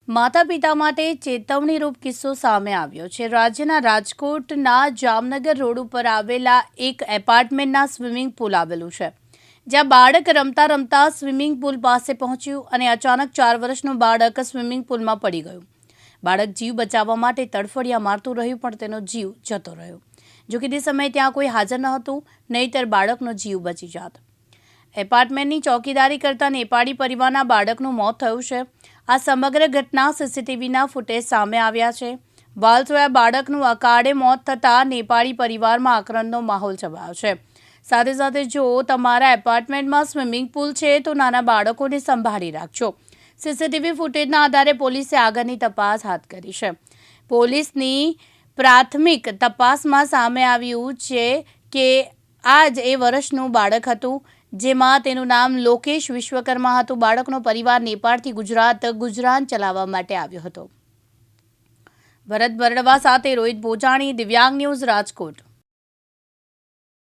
માતા પિતા માટે ચેતવણીરૂપ કિસ્સો સામે આવ્યો છે। રાજ્યના રાજકોટના જામનગર રોડ ઉપર આવેલા એક એપાર્ટમેન્ટના સ્વિમિંગ પુલ આવેલું છે, જ્યાં બાળક રમતા રમતા સ્વિમિંગ પુલ પાસે પહોંચ્યું અને અચાનક 4 વર્ષનું બાળક સ્વિમિંગ પુલમાં પડી ગયું। બાળક જીવ બચાવવા માટે તડફડિયા મારતું રહ્યું, પણ તેનો જીવ જતો રહ્યો। જો કે તે સમયે ત્યાં કોઈ હાજર ન હતું, નહીંતર બાળકનો જીવ બચી જાત। એપાર્ટમેન્ટની ચોકીદારી કરતા નેપાળી પરિવારના બાળકનું મોત થયું છે। આ સમગ્ર ઘટના સીસીટીવીના ફૂટેજ સામે આવ્યા છે। વાલસોયા બાળકનું અકાળે મોત થતાં નેપાળી પરિવારમાં આક્રંદનો માહોલ છવાયો છે। સાથે સાથે જો તમારા એપાર્ટમેન્ટમાં સ્વિમિંગ પુલ છે તો નાના બાળકોને સંભાળી રાખજો। સીસીટીવી ફૂટેજના આધારે પોલીસે આગળની તપાસ હાથ કરી છે। પોલીસની પ્રાથમિક તપાસમાં સામે આવ્યું છે કે આ જ એ વર્ષનું બાળક હતું, જેમાં તેનું નામ લોકેશ વિશ્વકર્મા હતું। બાળકનો પરિવાર નેપાળથી ગુજરાત ગુજરાન ચલાવવા માટે આવ્યો હતો। ભરત બરડવા સાથે રોહિત બોજાણી, દિવ્યાંગ ન્યૂઝ, રાજકોટ।